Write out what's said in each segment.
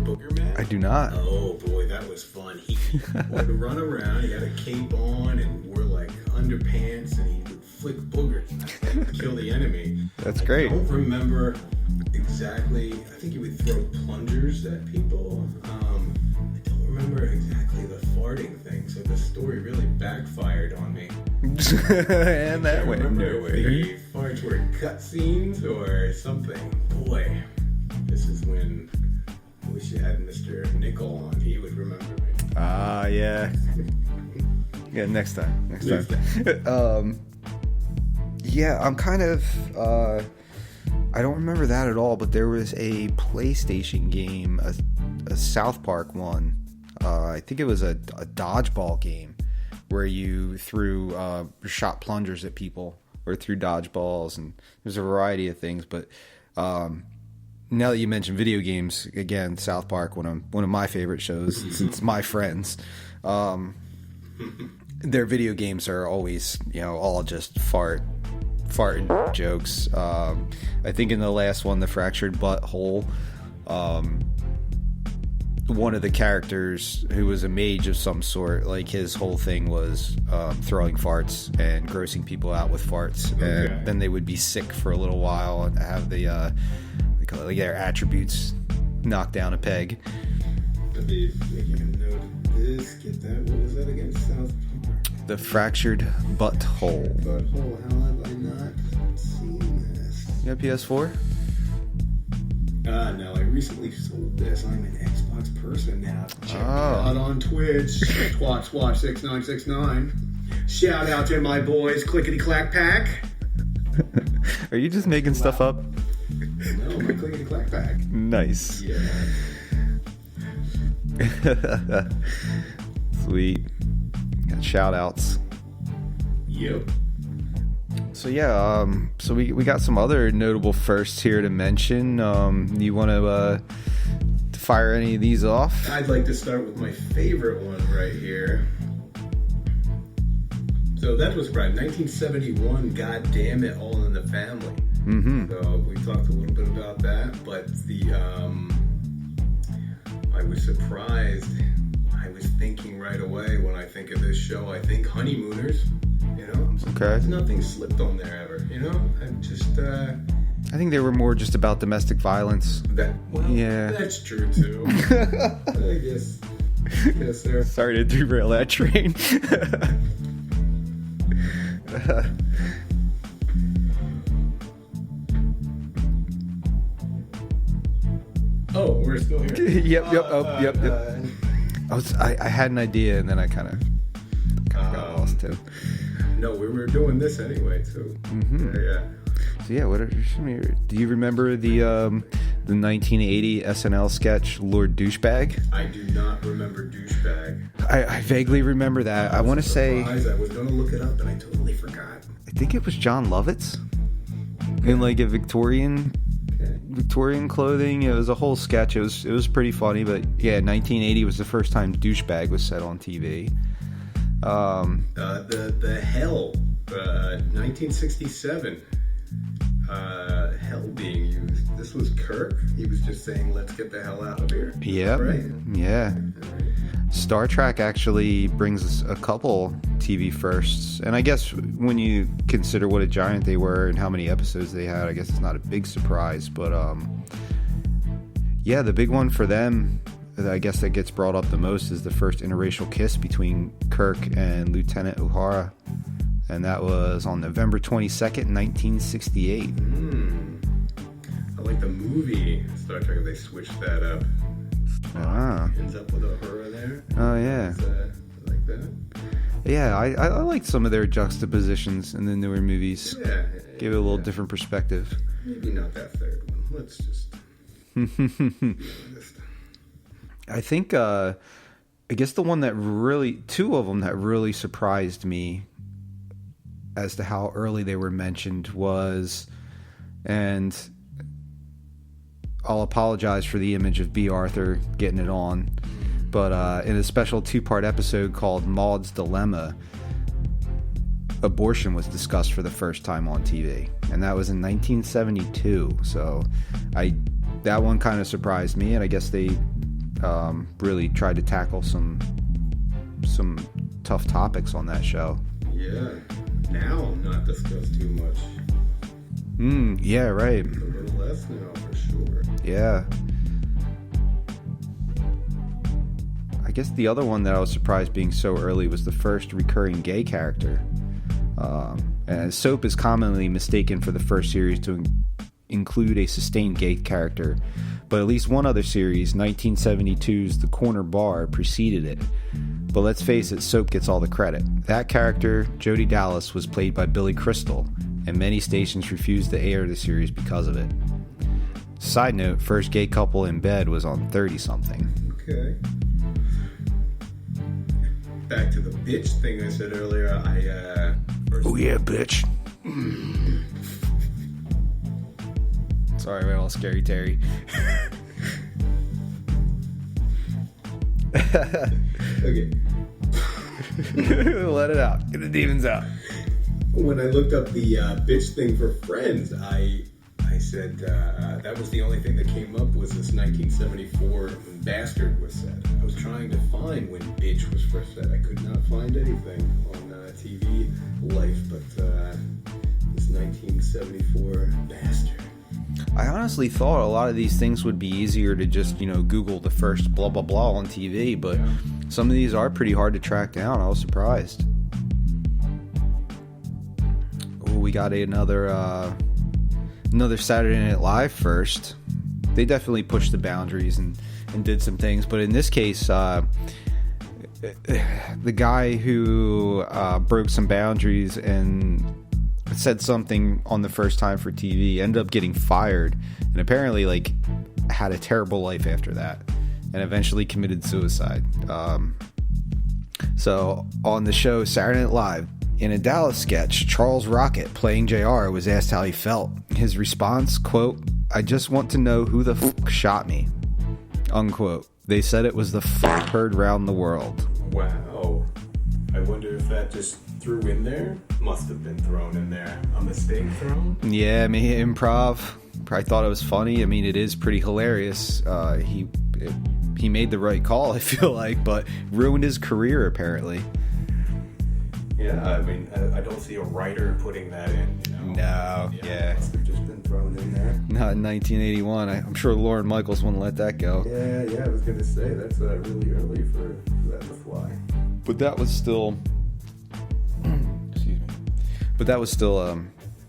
Booger Man? I do not. Oh boy, that was fun. He would run around, he had a cape on and wore like underpants, and he would flick boogers and kill the enemy. That's great. I don't remember exactly. I think he would throw plungers at people. I don't remember exactly the farting thing, so the story really backfired on me. And that went nowhere. The farts were cutscenes or something. Boy, this is when I wish you had Mr. Nickel on. He would remember me. Ah, yeah. Yeah, next time. Yeah, I'm kind of... I don't remember that at all, but there was a PlayStation game, a South Park one. I think it was a dodgeball game where you shot plungers at people or threw dodgeballs, and there's a variety of things. But now that you mention video games, again, South Park, one of my favorite shows since My Friends. Their video games are always, all just fart jokes. I think in the last one, the Fractured Butthole, one of the characters who was a mage of some sort, like his whole thing was throwing farts and grossing people out with farts. Okay. And then they would be sick for a little while and have their attributes knocked down a peg. I'll be making a note of this. Get that. What was that again? South Park. The Fractured Butthole. Butthole. How have I not seen this? You got PS4? No, I recently sold this. I'm an Xbox person now. Check me out on Twitch. Twatch6969. Shout out to my boys, Clickety Clack Pack. Are you just making stuff up? No, my Clickety Clack Pack. Nice. Yeah. Sweet. Got shout outs. Yep. So yeah, so we got some other notable firsts here to mention. You want to fire any of these off? I'd like to start with my favorite one right here. So that was right, 1971. God damn it, All in the Family. Mm-hmm. So we talked a little bit about that, but I was surprised. I was thinking right away when I think of this show, I think Honeymooners. Okay. Nothing slipped on there ever. I'm just. I think they were more just about domestic violence. Yeah, that's true too. I guess. Yes, sir. Sorry to derail that train. Oh, we're still here. Yep. I had an idea and then I kind of got lost too. No, we were doing this anyway too. Mm-hmm. Yeah. So yeah, do you remember the 1980 SNL sketch Lord Douchebag? I do not remember Douchebag. I vaguely remember that. I want to say I was going to look it up and I totally forgot. I think it was John Lovitz in like a Victorian clothing. It was a whole sketch. It was pretty funny, but yeah, 1980 was the first time Douchebag was set on TV. The Hell, 1967. Hell being used. This was Kirk. He was just saying, "Let's get the hell out of here." Yep. Right. Yeah. Star Trek actually brings us a couple TV firsts, and I guess when you consider what a giant they were and how many episodes they had, I guess it's not a big surprise. But yeah, the big one for them, I guess that gets brought up the most, is the first interracial kiss between Kirk and Lieutenant Uhura, and that was on November 22nd, 1968. I like the movie Star Trek. They switched that up. Ends up with Uhura there. Oh yeah. I like that. Yeah, I liked some of their juxtapositions in the newer movies. Yeah. Give it a little different perspective. Maybe not that third one. Let's just. I think, I guess the one that two of them that really surprised me as to how early they were mentioned was, and I'll apologize for the image of B. Arthur getting it on, but in a special 2-part episode called Maud's Dilemma, abortion was discussed for the first time on TV, and that was in 1972. So that one kind of surprised me, and I guess they really tried to tackle some tough topics on that show. Yeah. Now, not discussed too much. Yeah, right. A little less now, for sure. Yeah. I guess the other one that I was surprised being so early was the first recurring gay character. And Soap is commonly mistaken for the first series to include a sustained gay character, but at least one other series, 1972's The Corner Bar, preceded it. But let's face it, Soap gets all the credit. That character, Jody Dallas, was played by Billy Crystal, and many stations refused to air the series because of it. Side note, first gay couple in bed was on 30-something. Okay. Back to the bitch thing I said earlier, Oh yeah, bitch. Sorry, we're all scary Terry. Okay. Let it out. Get the demons out. When I looked up the bitch thing for Friends, I said that was the only thing that came up was this 1974 when Bastard was said. I was trying to find when bitch was first said. I could not find anything on TV life, but this 1974 Bastard. I honestly thought a lot of these things would be easier to just, Google the first blah blah blah on TV, but some of these are pretty hard to track down. I was surprised. Oh, we got another Saturday Night Live first. They definitely pushed the boundaries and did some things, but in this case, the guy who broke some boundaries and said something on the first time for TV ended up getting fired, and apparently had a terrible life after that, and eventually committed suicide. So on the show Saturday Night Live, in a Dallas sketch, Charles Rocket, playing JR, was asked how he felt. His response, quote, "I just want to know who the f*** shot me," unquote. They said it was the f*** heard round the world. Wow. I wonder if that just threw in there? Must have been thrown in there. A mistake thrown? Yeah, I mean, improv. Probably thought it was funny. I mean, it is pretty hilarious. He made the right call, I feel like, but ruined his career, apparently. Yeah, I mean, I don't see a writer putting that in, No, yeah. It must have just been thrown in there. Not in 1981. I'm sure Lorne Michaels wouldn't let that go. Yeah, I was going to say, that's really early for that to fly. But that was still... excuse me. But that was still...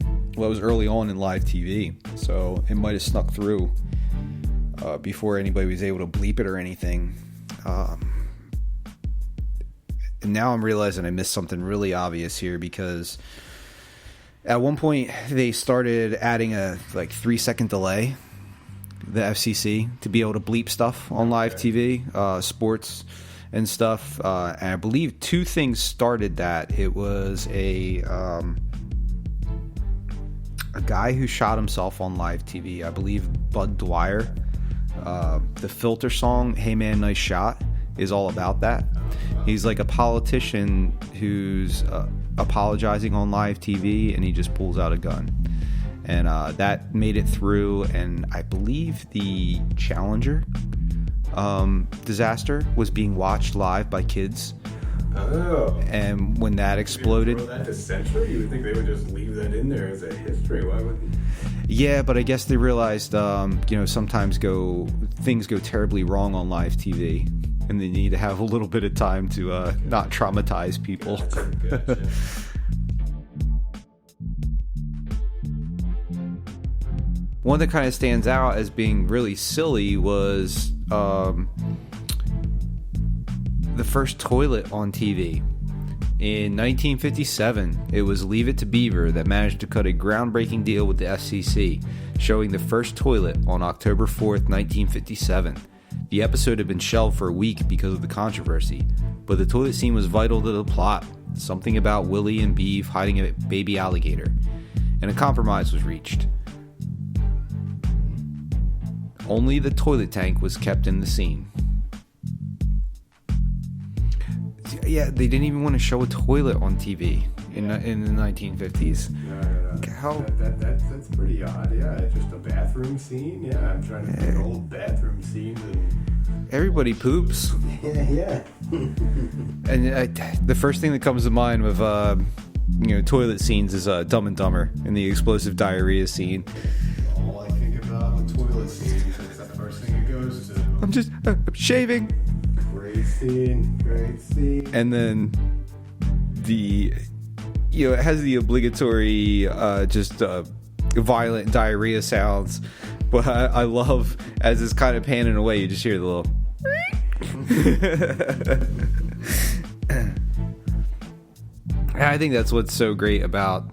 it was early on in live TV, so it might have snuck through before anybody was able to bleep it or anything. And now I'm realizing I missed something really obvious here, because at one point they started adding a 3-second delay, the FCC, to be able to bleep stuff on live TV, sports and stuff. And I believe two things started that. It was a guy who shot himself on live TV. I believe Bud Dwyer. The Filter song, "Hey Man, Nice Shot," is all about that. He's like a politician who's apologizing on live TV, and he just pulls out a gun. And that made it through, and I believe the Challenger disaster was being watched live by kids. Oh. And when that exploded... Throw that to censor? You would think they would just leave that in there as a history. Why wouldn't... Yeah, but I guess they realized, sometimes things go terribly wrong on live TV, and they need to have a little bit of time to not traumatize people. Gotcha. One that kind of stands out as being really silly was the first toilet on TV. In 1957, it was Leave It to Beaver that managed to cut a groundbreaking deal with the FCC, showing the first toilet on October 4th, 1957. The episode had been shelved for a week because of the controversy, but the toilet scene was vital to the plot, something about Willie and Beav hiding a baby alligator, and a compromise was reached. Only the toilet tank was kept in the scene. Yeah, they didn't even want to show a toilet on TV in the 1950s. No. How? That's pretty odd. Yeah, just a bathroom scene. Yeah, I'm trying to think of old bathroom scenes. everybody poops. Yeah. And the first thing that comes to mind with toilet scenes is Dumb and Dumber and the explosive diarrhea scene. All I think about with toilet scenes is the first thing it goes to. I'm just shaving. Great scene. And then it has the obligatory violent diarrhea sounds. But I love, as it's kind of panning away, you just hear the little... I think that's what's so great about,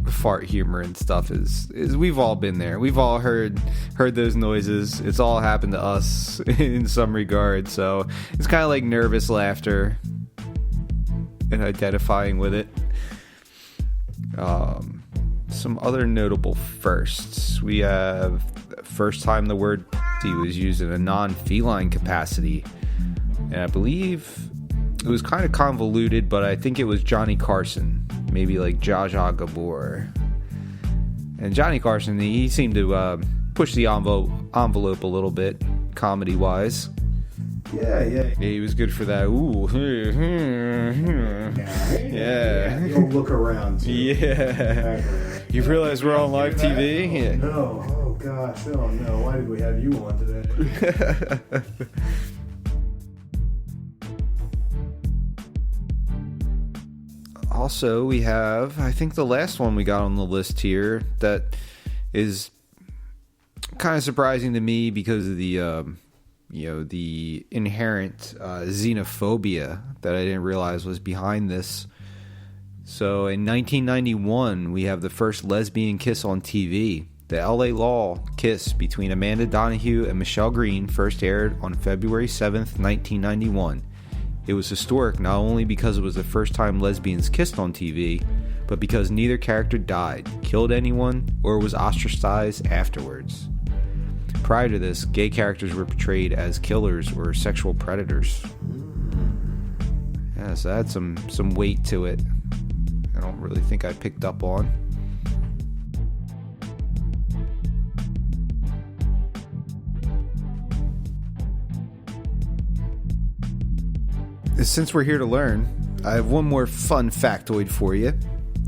fart humor and stuff is we've all been there. We've all heard those noises. It's all happened to us in some regard. So it's kind of like nervous laughter and identifying with it. Some other notable firsts. We have first time the word was used in a non-feline capacity. And I believe it was kind of convoluted, but I think it was Johnny Carson. Maybe like Zsa Zsa Gabor. And Johnny Carson, he seemed to push the envelope a little bit, comedy-wise. Yeah. He was good for that. Ooh. Yeah. You'll look around, too. Yeah. You realize we're on live TV? Yeah. No. Oh, gosh. Oh, no. Why did we have you on today? Also, we have, I think the last one we got on the list here that is kind of surprising to me because of the inherent xenophobia that I didn't realize was behind this. So in 1991, we have the first lesbian kiss on TV. The LA Law kiss between Amanda Donahue and Michelle Green first aired on February 7th, 1991. It was historic not only because it was the first time lesbians kissed on TV, but because neither character died, killed anyone, or was ostracized afterwards. Prior to this, gay characters were portrayed as killers or sexual predators. Yeah, so that had some weight to it. I don't really think I picked up on. Since we're here to learn, I have one more fun factoid for you.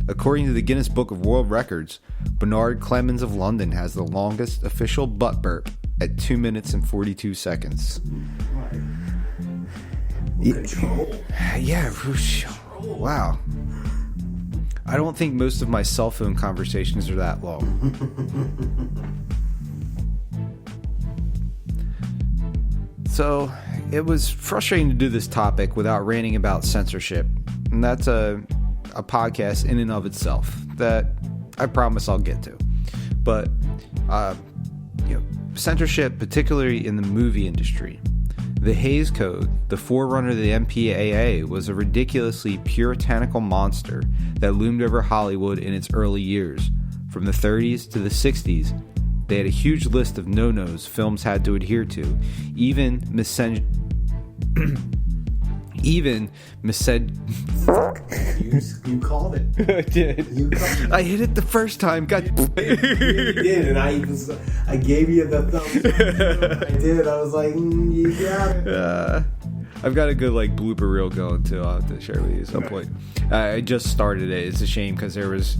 According to the Guinness Book of World Records, Bernard Clemens of London has the longest official butt burp at 2 minutes and 42 seconds. Control. Yeah, wow. I don't think most of my cell phone conversations are that long. So, it was frustrating to do this topic without ranting about censorship. And that's a podcast in and of itself that I promise I'll get to. But, censorship, particularly in the movie industry. The Hays Code, the forerunner of the MPAA, was a ridiculously puritanical monster that loomed over Hollywood in its early years. From the 30s to the 60s, they had a huge list of no-nos films had to adhere to. You called it. I did. You called it. I hit it the first time. God. You did, and I gave you the thumbs up. I did. I was like, you got it. I've got a good blooper reel going too. I'll have to share with you at some point. I just started it. It's a shame because there's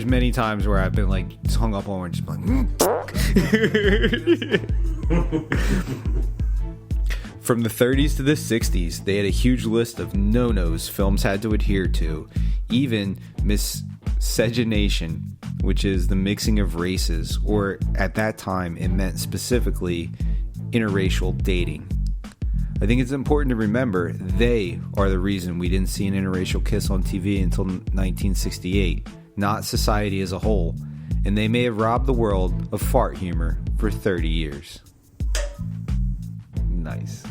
many times where I've been hung up on and just From the 30s to the 60s, they had a huge list of no-nos films had to adhere to, even miscegenation, which is the mixing of races, or at that time it meant specifically interracial dating. I think it's important to remember they are the reason we didn't see an interracial kiss on TV until 1968, not society as a whole, and they may have robbed the world of fart humor for 30 years. Nice.